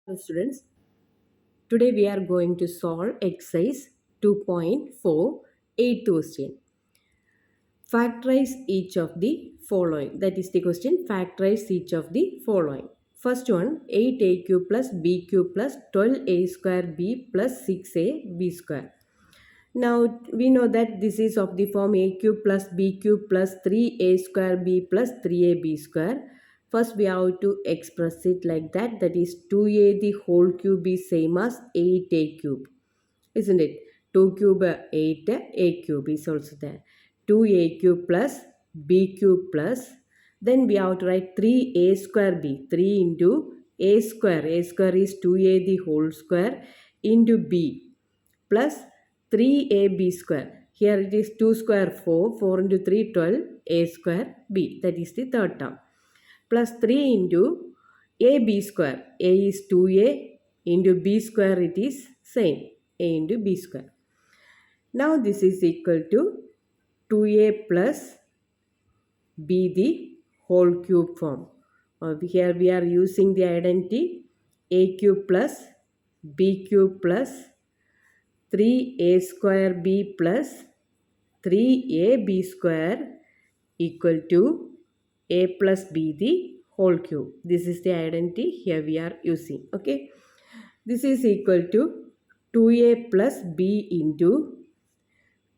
Hello students, today we are going to solve exercise 2.4 8th question. Factorize each of the following. That is the question. Factorize each of the following. First one, 8a cube plus b cube plus 12a square b plus 6a b square. Now we know that this is of the form a cube plus b cube plus 3a square b plus 3ab square. First we have to express it like that. That is 2a the whole cube is same as 8a cube. Isn't it? 2 cube 8, a cube is also there. 2a cube plus b cube plus. Then we have to write 3a square b. 3 into a square. A square is 2a the whole square into b plus 3ab square. Here it is 2 square 4, 4 into 3 12, a square b. That is the third term. Plus 3 into ab square. A is 2a into b square it is same. A into b square. Now this is equal to 2a plus b the whole cube form. Here we are using the identity a cube plus b cube plus 3a square b plus 3ab square equal to a plus b the whole cube. This is the identity here we are using. Okay. This is equal to 2a plus b into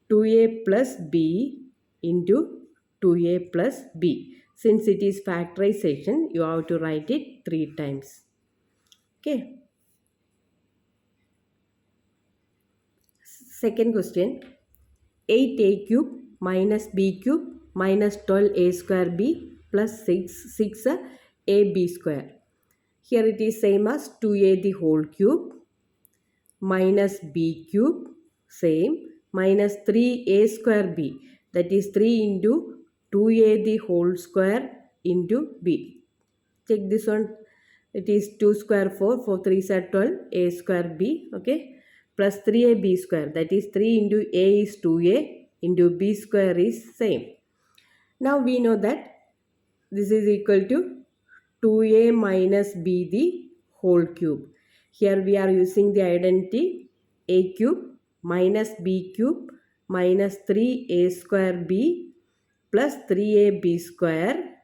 2a plus b into 2a plus b. Since it is factorization, you have to write it 3 times. Okay. Second question. 8a cube minus b cube minus 12a square b plus 6ab square. Here it is same as 2a the whole cube minus b cube same minus 3a square b, that is 3 into 2a the whole square into b. Check this one. It is 2 square 4, 4 3s are 12, a square b, okay, plus 3ab square, that is 3 into a is 2a into b square is same. Now we know that this is equal to 2a minus b the whole cube. Here we are using the identity a cube minus b cube minus 3a square b plus 3ab square,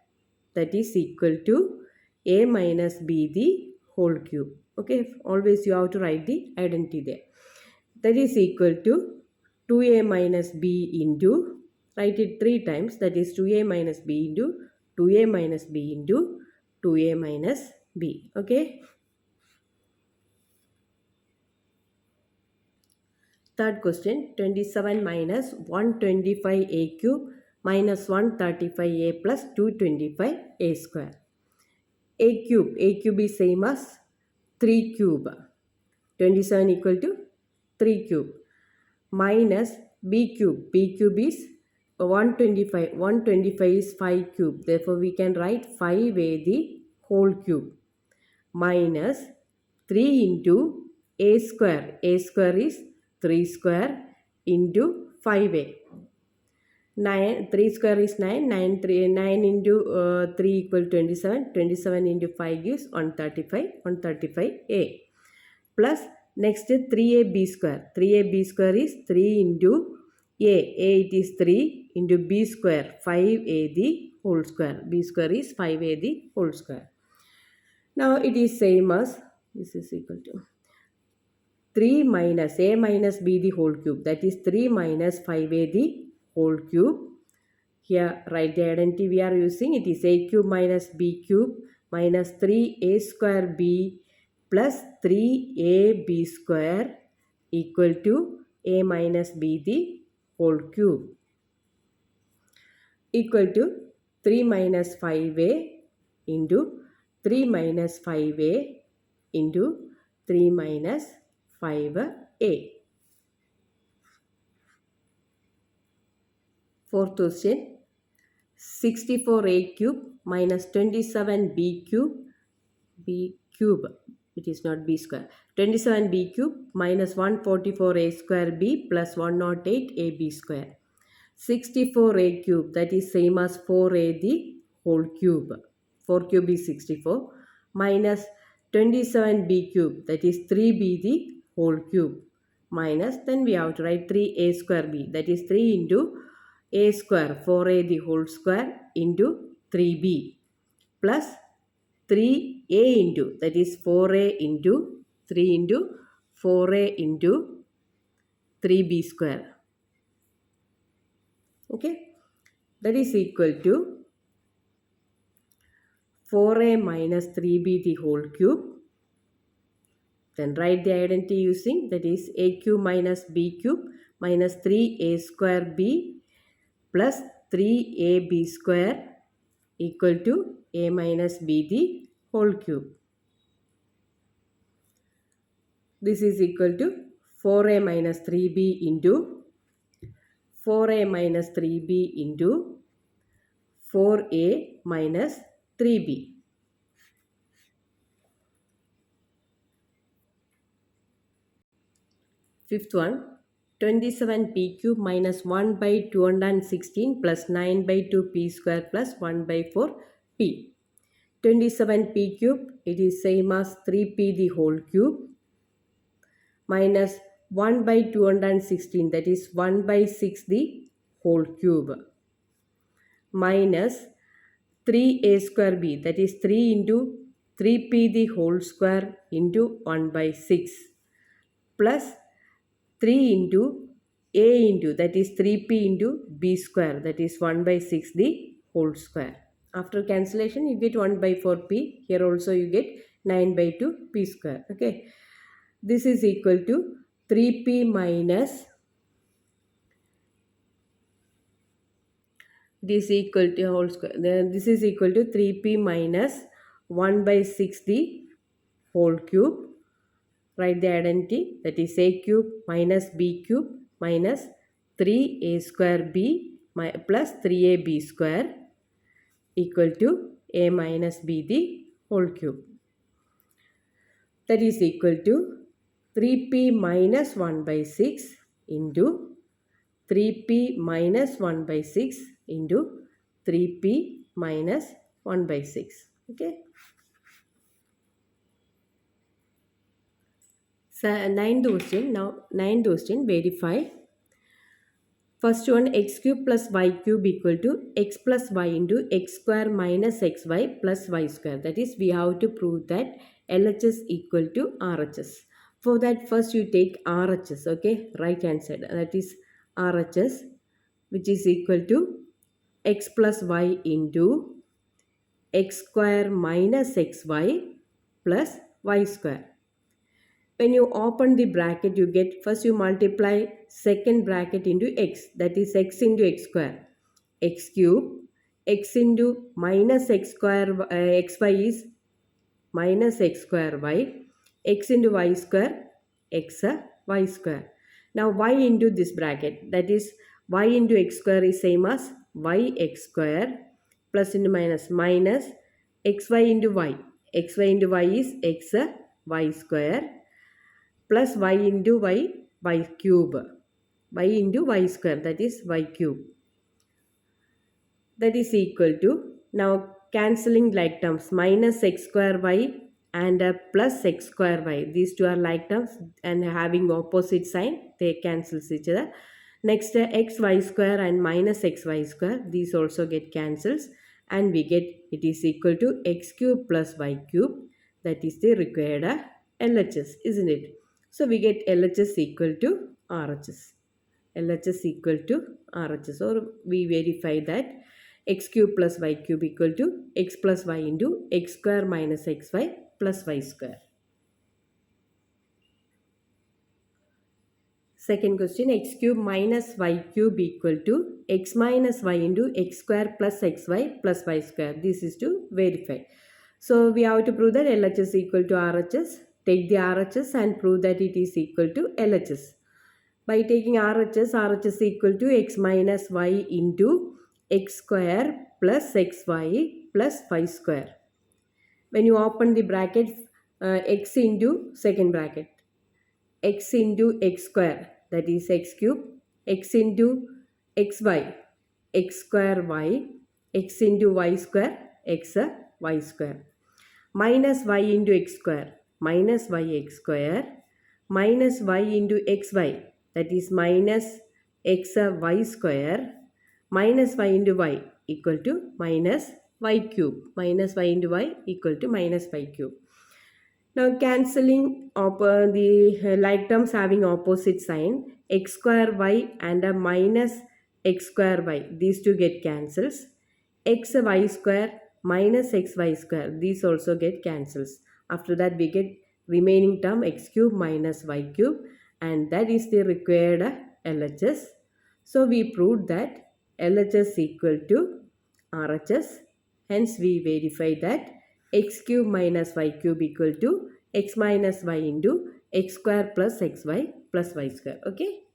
that is equal to a minus b the whole cube. Okay, always you have to write the identity there. That is equal to 2a minus b into, write it 3 times, that is 2a minus b into 2a minus b into 2a minus b. Okay. Third question, 27 minus 125a cube minus 135a plus 225a square. A cube is same as 3 cube. 27 equal to 3 cube minus b cube is 125. 125 is 5 cube. Therefore, we can write 5a the whole cube minus 3 into a square. A square is 3 square into 5a. 3 square is 9. 9 into 3 equal 27. 27 into 5 gives 135. 135a. Plus next 3ab square. 3ab square is 3 into a. A it is 3 into b square. 5a the whole square. B square is 5a the whole square. Now it is same as, this is equal to 3 minus a minus b the whole cube, that is 3 minus 5a the whole cube. Here write the identity we are using. It is a cube minus b cube minus 3a square b plus 3ab square equal to a minus b the whole cube equal to 3 minus 5a into 3 minus 5a into 3 minus 5a. Fourth question, 64a cube minus 27b cube, it is not b square, 27b cube minus 144a square b plus 108ab square. 64a cube, that is same as 4a the whole cube. 4 cube is 64 minus 27b cube, that is 3b the whole cube, minus, then we have to write 3a square b, that is 3 into a square, 4a the whole square into 3b, plus 3a into, that is 4a into 3 into 4a into 3b square. Okay, that is equal to 4a minus 3b the whole cube. Then write the identity using, that is a cube minus b cube minus 3a square b plus 3ab square equal to a minus b the whole cube. This is equal to 4a minus 3b into 4a minus 3b into 4a minus 3b. Fifth one, 27p cube minus 1 by 216 plus 9 by 2p square plus 1 by 4p. 27p cube, it is same as 3p the whole cube, minus 1 by 216, that is 1 by 6 the whole cube, minus 3a square b, that is 3 into 3p the whole square into 1 by 6, plus 3 into a into, that is 3p into b square, that is 1 by 6 the whole square. After cancellation, you get 1 by 4p. Here also you get 9 by 2 p square. Okay. This is equal to 3p minus, this is equal to whole square. Then this is equal to 3p minus 1 by 6 the whole cube. Write the identity, that is a cube minus b cube minus 3a square b plus 3ab square equal to a minus b the whole cube. That is equal to 3p minus 1 by 6 into 3p minus 1 by 6 into 3p minus 1 by 6. Okay. So, ninth question. Now, ninth question, verify. First one, x cube plus y cube equal to x plus y into x square minus xy plus y square. That is, we have to prove that LHS equal to RHS. For that, first you take RHS, okay, right hand side. That is RHS, which is equal to x plus y into x square minus xy plus y square. When you open the bracket, you get, first you multiply second bracket into x, that is x into x square, x cube, x into minus x square, xy is minus x square y, x into y square, x y square. Now y into this bracket, that is y into x square is same as y x square plus into minus minus xy into y. Xy into y is x y square plus y into y, y cube, y into y square, that is y cube. That is equal to, now cancelling like terms, minus x square y and plus x square y. These two are like terms and having opposite sign, they cancels each other. Next x y square and minus x y square, these also get cancels, and we get it is equal to x cube plus y cube. That is the required LHS, isn't it? So we get LHS equal to RHS. LHS equal to RHS, or we verify that x cube plus y cube equal to x plus y into x square minus xy plus y square. Second question, x cube minus y cube equal to x minus y into x square plus xy plus y square. This is to verify. So we have to prove that LHS equal to RHS. Take the RHS and prove that it is equal to LHS. By taking RHS, RHS equal to x minus y into x square plus xy plus y square. When you open the bracket, x into second bracket, x into x square, that is x cube, x into xy, x square y, x into y square, x y square. minus y into x square, minus yx square, minus y into xy, that is minus xy square, minus y into y equal to minus y cube, minus y into y equal to minus y cube. Now cancelling the like terms having opposite sign, x square y and a minus x square y, these two get cancels. Xy square minus xy square, these also get cancels. After that we get remaining term x cube minus y cube, and that is the required LHS. So we proved that LHS equal to RHS. Hence we verify that x cube minus y cube equal to x minus y into x square plus xy plus y square. Okay.